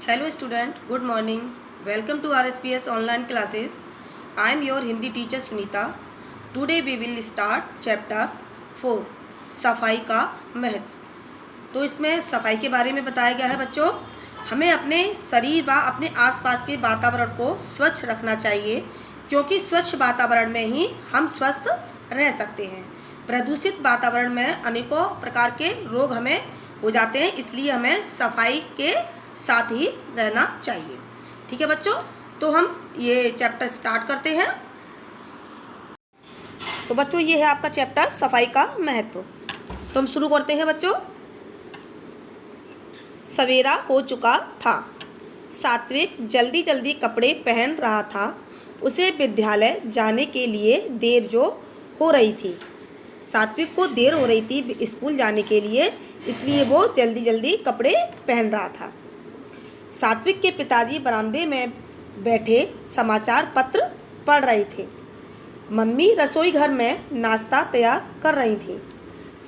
Hello student, good morning. Welcome to RSPS online classes. I am your Hindi teacher Sunita. Today we will start chapter 4 सफाई का महत्व। तो इसमें सफाई के बारे में बताया गया है बच्चों। हमें अपने शरीर व अपने आसपास के वातावरण को स्वच्छ रखना चाहिए, क्योंकि स्वच्छ वातावरण में ही हम स्वस्थ रह सकते हैं। प्रदूषित वातावरण में अनेकों प्रकार के रोग हमें हो जाते हैं, इसलिए हमें सफाई के साथ ही रहना चाहिए। ठीक है बच्चों, तो हम ये चैप्टर स्टार्ट करते हैं। तो बच्चों ये है आपका चैप्टर सफाई का महत्व। तो हम शुरू करते हैं बच्चों। सवेरा हो चुका था। सात्विक जल्दी जल्दी कपड़े पहन रहा था। उसे विद्यालय जाने के लिए देर जो हो रही थी। सात्विक को देर हो रही थी स्कूल जाने के लिए, इसलिए वो जल्दी जल्दी कपड़े पहन रहा था। सात्विक के पिताजी बरामदे में बैठे समाचार पत्र पढ़ रहे थे। मम्मी रसोई घर में नाश्ता तैयार कर रही थी।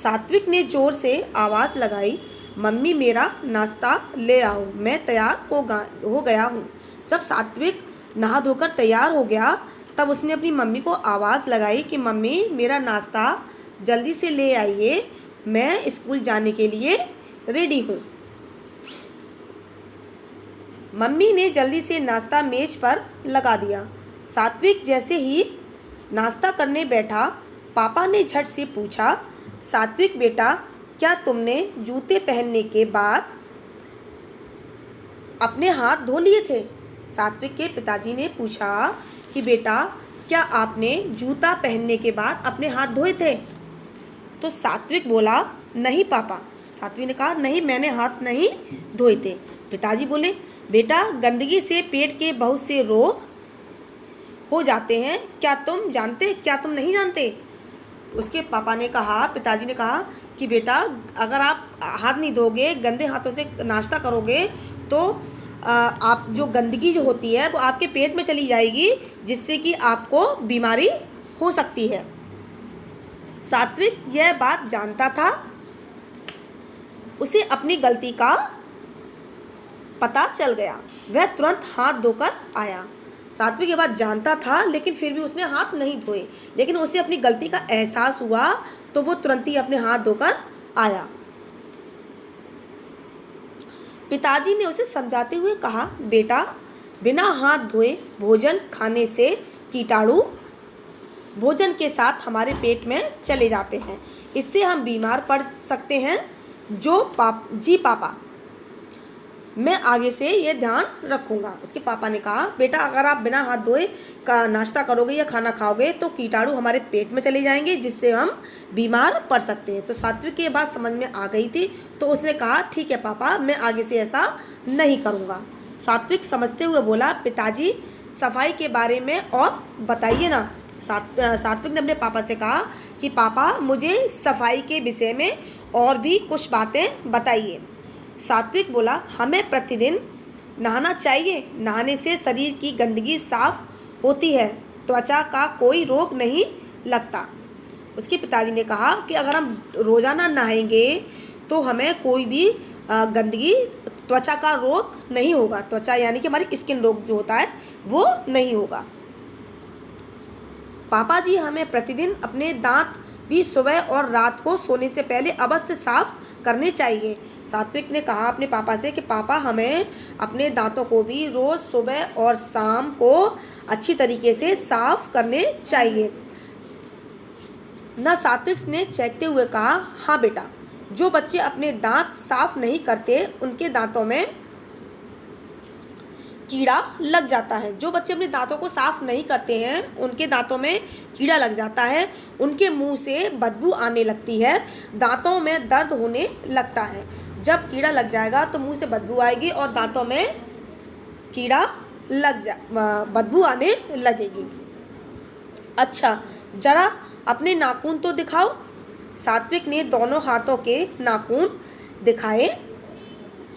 सात्विक ने ज़ोर से आवाज़ लगाई, मम्मी मेरा नाश्ता ले आओ, मैं तैयार हो गया हूँ। जब सात्विक नहा धोकर तैयार हो गया, तब उसने अपनी मम्मी को आवाज़ लगाई कि मम्मी मेरा नाश्ता जल्दी से ले आइए, मैं स्कूल जाने के लिए रेडी हूँ। मम्मी ने जल्दी से नाश्ता मेज पर लगा दिया। सात्विक जैसे ही नाश्ता करने बैठा, पापा ने झट से पूछा, सात्विक बेटा क्या तुमने जूते पहनने के बाद अपने हाथ धो लिए थे? सात्विक के पिताजी ने पूछा कि बेटा क्या आपने जूता पहनने के बाद अपने हाथ धोए थे? तो सात्विक बोला, नहीं पापा। सात्विक ने कहा, नहीं मैंने हाथ नहीं धोए थे। पिताजी बोले, बेटा गंदगी से पेट के बहुत से रोग हो जाते हैं, क्या तुम नहीं जानते? उसके पापा ने कहा, पिताजी ने कहा कि बेटा अगर आप हाथ नहीं धोगे, गंदे हाथों से नाश्ता करोगे, तो आप जो गंदगी जो होती है वो आपके पेट में चली जाएगी, जिससे कि आपको बीमारी हो सकती है। सात्विक यह बात जानता था। उसे अपनी गलती का पता चल गया। वह तुरंत हाथ धोकर आया। सात्विक ये बात जानता था, लेकिन फिर भी उसने हाथ नहीं धोए। लेकिन उसे अपनी गलती का एहसास हुआ, तो वो तुरंत ही अपने हाथ धोकर आया। पिताजी ने उसे समझाते हुए कहा, बेटा बिना हाथ धोए भोजन खाने से कीटाणु भोजन के साथ हमारे पेट में चले जाते हैं, इससे हम बीमार पड़ सकते हैं। जी पापा, मैं आगे से ये ध्यान रखूँगा। उसके पापा ने कहा, बेटा अगर आप बिना हाथ धोए का नाश्ता करोगे या खाना खाओगे तो कीटाणु हमारे पेट में चले जाएंगे, जिससे हम बीमार पड़ सकते हैं। तो सात्विक की ये बात समझ में आ गई थी, तो उसने कहा, ठीक है पापा, मैं आगे से ऐसा नहीं करूँगा। सात्विक समझते हुए बोला, पिताजी सफाई के बारे में और बताइए ना। सात्विक ने अपने पापा से कहा कि पापा मुझे सफाई के विषय में और भी कुछ बातें बताइए। सात्विक बोला, हमें प्रतिदिन नहाना चाहिए। नहाने से शरीर की गंदगी साफ होती है, त्वचा का कोई रोग नहीं लगता। उसके पिताजी ने कहा कि अगर हम रोज़ाना नहाएंगे तो हमें कोई भी गंदगी, त्वचा का रोग नहीं होगा। त्वचा यानी कि हमारी स्किन रोग जो होता है वो नहीं होगा। पापा जी हमें प्रतिदिन अपने दांत भी सुबह और रात को सोने से पहले अवश्य साफ करने चाहिए। सात्विक ने कहा अपने पापा से कि पापा हमें अपने दांतों को भी रोज़ सुबह और शाम को अच्छी तरीके से साफ करने चाहिए ना। सात्विक ने चेखते हुए कहा, हाँ बेटा, जो बच्चे अपने दांत साफ नहीं करते उनके दांतों में कीड़ा लग जाता है। जो बच्चे अपने दांतों को साफ नहीं करते हैं उनके दांतों में कीड़ा लग जाता है, उनके मुंह से बदबू आने लगती है, दांतों में दर्द होने लगता है। जब कीड़ा लग जाएगा तो मुंह से बदबू आएगी और दांतों में बदबू आने लगेगी। अच्छा जरा अपने नाखून तो दिखाओ। सात्विक ने दोनों हाथों के नाखून दिखाए।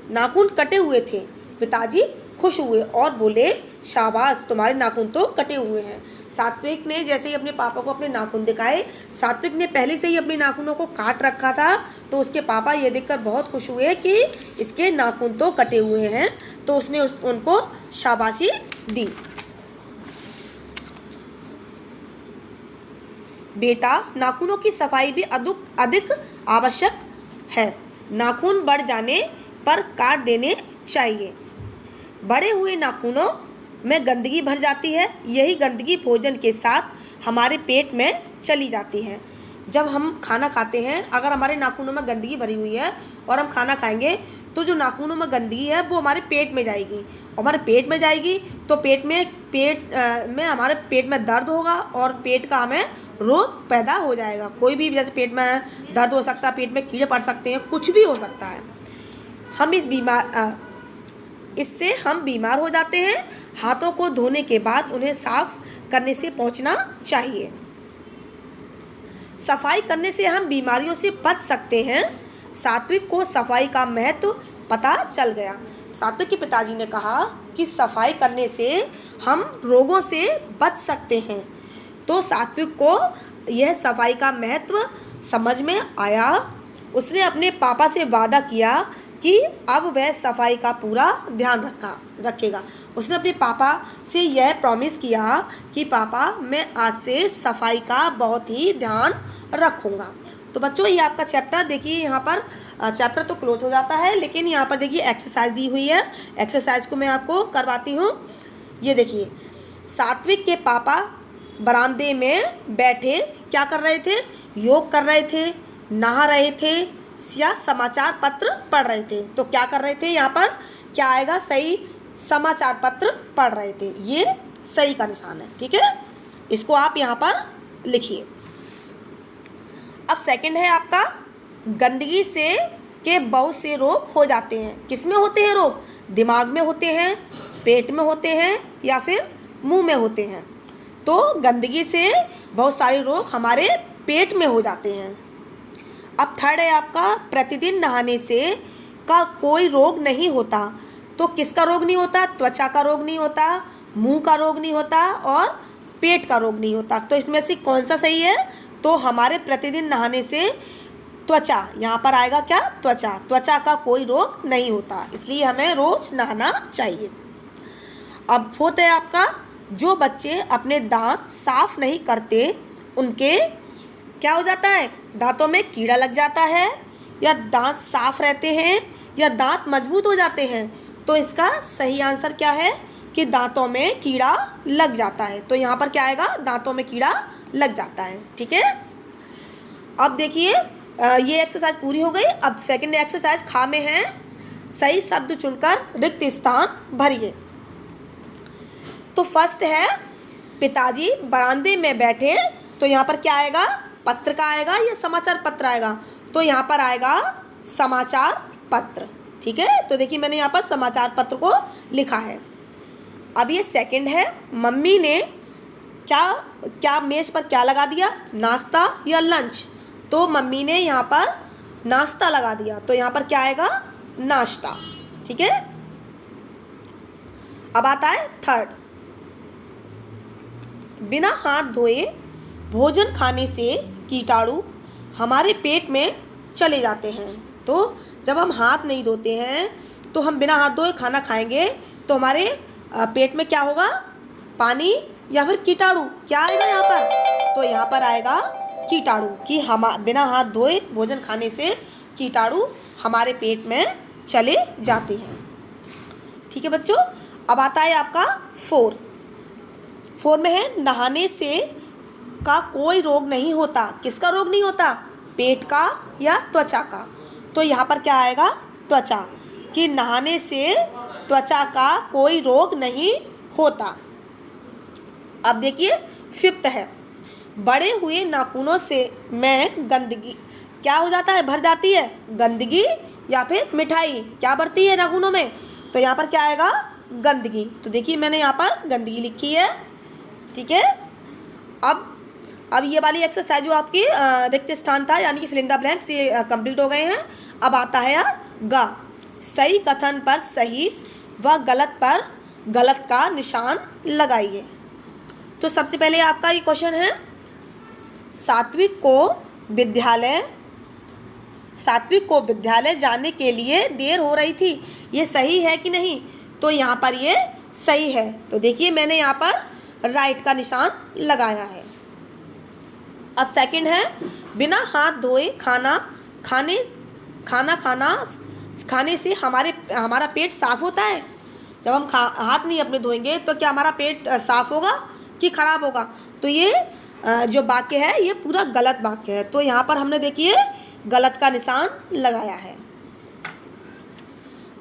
नाखून कटे हुए थे। पिताजी खुश हुए और बोले, शाबाश, तुम्हारे नाखून तो कटे हुए हैं। सात्विक ने जैसे ही अपने पापा को अपने नाखून दिखाए, सात्विक ने पहले से ही अपने नाखूनों को काट रखा था, तो उसके पापा ये देखकर बहुत खुश हुए कि इसके नाखून तो कटे हुए हैं, तो उसने उनको शाबाशी दी। बेटा, नाखूनों की सफाई भी अधिक आवश्यक है। नाखून बढ़ जाने पर काट देने चाहिए। बड़े हुए नाखूनों में गंदगी भर जाती है। यही गंदगी भोजन के साथ हमारे पेट में चली जाती है। जब हम खाना खाते हैं, अगर हमारे नाखूनों में गंदगी भरी हुई है और हम खाना खाएंगे, तो जो नाखूनों में गंदगी है वो हमारे पेट में जाएगी। हमारे पेट में जाएगी तो पेट में हमारे पेट में दर्द होगा और पेट का हमें रोग पैदा हो जाएगा। कोई भी, जैसे पेट में दर्द हो सकता है, पेट में कीड़े पड़ सकते हैं, कुछ भी हो सकता है। इससे हम बीमार हो जाते हैं। हाथों को धोने के बाद उन्हें साफ करने से पहुंचना चाहिए। सफाई करने से हम बीमारियों से बच सकते हैं। सात्विक को सफाई का महत्व पता चल गया। सात्विक के पिताजी ने कहा कि सफाई करने से हम रोगों से बच सकते हैं। तो सात्विक को यह सफाई का महत्व समझ में आया। उसने अपने पापा से वादा किया कि अब वह सफाई का पूरा ध्यान रखेगा। उसने अपने पापा से यह प्रॉमिस किया कि पापा, मैं आज से सफाई का बहुत ही ध्यान रखूँगा। तो बच्चों, ये आपका चैप्टर देखिए, यहाँ पर चैप्टर तो क्लोज हो जाता है, लेकिन यहाँ पर देखिए एक्सरसाइज दी हुई है। एक्सरसाइज को मैं आपको करवाती हूँ। ये देखिए, सात्विक के पापा बरामदे में बैठे क्या कर रहे थे? योग कर रहे थे, नहा रहे थे या समाचार पत्र पढ़ रहे थे। तो क्या कर रहे थे? यहाँ पर क्या आएगा? सही, समाचार पत्र पढ़ रहे थे। ये सही का निशान है, ठीक है। इसको आप यहाँ पर लिखिए। अब सेकंड है आपका, गंदगी से के बहुत से रोग हो जाते हैं। किस में होते हैं रोग? दिमाग में होते हैं, पेट में होते हैं या फिर मुंह में होते हैं। तो गंदगी से बहुत सारे रोग हमारे पेट में हो जाते हैं। अब थर्ड है आपका, प्रतिदिन नहाने से का कोई रोग नहीं होता। तो किसका रोग नहीं होता? त्वचा का रोग नहीं होता, मुंह का रोग नहीं होता और पेट का रोग नहीं होता। तो इसमें से कौन सा सही है? तो हमारे प्रतिदिन नहाने से त्वचा, यहाँ पर आएगा क्या? त्वचा का कोई रोग नहीं होता, इसलिए हमें रोज नहाना चाहिए। अब फोर्थ है आपका, जो बच्चे अपने दांत साफ नहीं करते उनके क्या हो जाता है? दांतों में कीड़ा लग जाता है, या दांत साफ रहते हैं, या दांत मजबूत हो जाते हैं। तो इसका सही आंसर क्या है? कि दांतों में कीड़ा लग जाता है। तो यहाँ पर क्या आएगा? दांतों में कीड़ा लग जाता है, ठीक है। अब देखिए, ये एक्सरसाइज पूरी हो गई। अब सेकंड एक्सरसाइज खा में है, सही शब्द चुनकर रिक्त स्थान भरिए। तो फर्स्ट है, पिताजी बरामदे में बैठे। तो यहाँ पर क्या आएगा? पत्र का आएगा या समाचार पत्र आएगा? तो यहाँ पर आएगा समाचार पत्र, ठीक है। तो देखिए, मैंने यहाँ पर समाचार पत्र को लिखा है। अब ये सेकंड है, मम्मी ने क्या मेज पर क्या लगा दिया? नाश्ता या लंच? तो मम्मी ने यहाँ पर नाश्ता लगा दिया, तो यहाँ पर क्या आएगा? नाश्ता, ठीक है। अब आता है थर्ड, बिना हाथ धोए भोजन खाने से कीटाणु हमारे पेट में चले जाते हैं। तो जब हम हाथ नहीं धोते हैं, तो हम बिना हाथ धोए खाना खाएंगे, तो हमारे पेट में क्या होगा? पानी या फिर कीटाणु, क्या आएगा यहाँ पर? तो यहाँ पर आएगा कीटाणु, कि हम बिना हाथ धोए भोजन खाने से कीटाणु हमारे पेट में चले जाते हैं, ठीक है बच्चों। अब आता है आपका फोर में है, नहाने से का कोई रोग नहीं होता। किसका रोग नहीं होता? पेट का या त्वचा का? तो यहाँ पर क्या आएगा? त्वचा, कि नहाने से त्वचा का कोई रोग नहीं होता। अब देखिए फिफ्थ है, बड़े हुए नाखूनों से में गंदगी क्या हो जाता है? भर जाती है। गंदगी या फिर मिठाई क्या बढ़ती है नाखूनों में? तो यहाँ पर क्या आएगा? गंदगी। तो देखिए, मैंने यहाँ पर गंदगी लिखी है, ठीक है। अब ये वाली एक्सरसाइज जो आपकी रिक्त स्थान था, यानी कि फिल इन द ब्लैंक्स, ये कंप्लीट हो गए हैं। अब आता है गा, सही कथन पर सही व गलत पर गलत का निशान लगाइए। तो सबसे पहले आपका ये क्वेश्चन है, सात्विक को विद्यालय जाने के लिए देर हो रही थी, ये सही है कि नहीं? तो यहाँ पर ये सही है। तो देखिए मैंने यहाँ पर राइट का निशान लगाया है। अब सेकंड है, बिना हाथ धोए खाने से हमारा पेट साफ होता है। जब हम हाथ नहीं अपने धोएंगे तो क्या हमारा पेट साफ होगा कि खराब होगा? तो ये जो वाक्य है ये पूरा गलत वाक्य है। तो यहाँ पर हमने देखिए गलत का निशान लगाया है।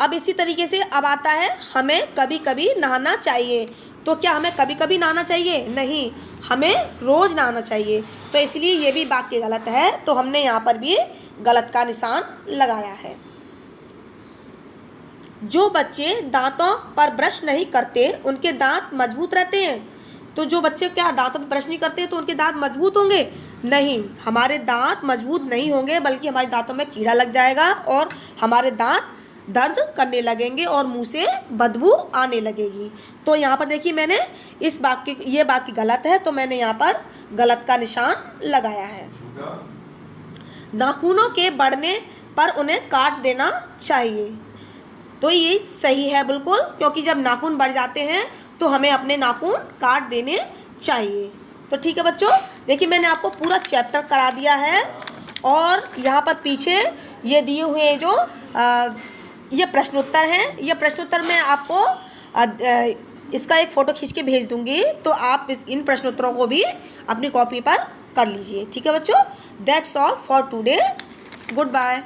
अब इसी तरीके से अब आता है, हमें कभी कभी नहाना चाहिए। तो क्या हमें कभी कभी नहाना चाहिए? नहीं, हमें रोज़ नहाना चाहिए। तो इसलिए ये भी वाक्य गलत है। तो हमने यहाँ पर भी गलत का निशान लगाया है। जो बच्चे दांतों पर ब्रश नहीं करते उनके दांत मजबूत रहते हैं। तो जो बच्चे क्या दांतों पर ब्रश नहीं करते तो उनके दांत मजबूत होंगे? नहीं, हमारे दांत मजबूत नहीं होंगे, बल्कि हमारे दांतों में कीड़ा लग जाएगा और हमारे दांत दर्द करने लगेंगे और मुंह से बदबू आने लगेगी। तो यहाँ पर देखिए मैंने ये वाक्य गलत है, तो मैंने यहाँ पर गलत का निशान लगाया है। नाखूनों के बढ़ने पर उन्हें काट देना चाहिए। तो ये सही है बिल्कुल, क्योंकि जब नाखून बढ़ जाते हैं तो हमें अपने नाखून काट देने चाहिए। तो ठीक है बच्चों, देखिए मैंने आपको पूरा चैप्टर करा दिया है और यहाँ पर पीछे ये दिए हुए जो ये प्रश्न उत्तर हैं, ये प्रश्न उत्तर मैं आपको इसका एक फ़ोटो खींच के भेज दूँगी, तो आप इन प्रश्न उत्तरों को भी अपनी कॉपी पर कर लीजिए। ठीक है बच्चों, that's all for today, good bye.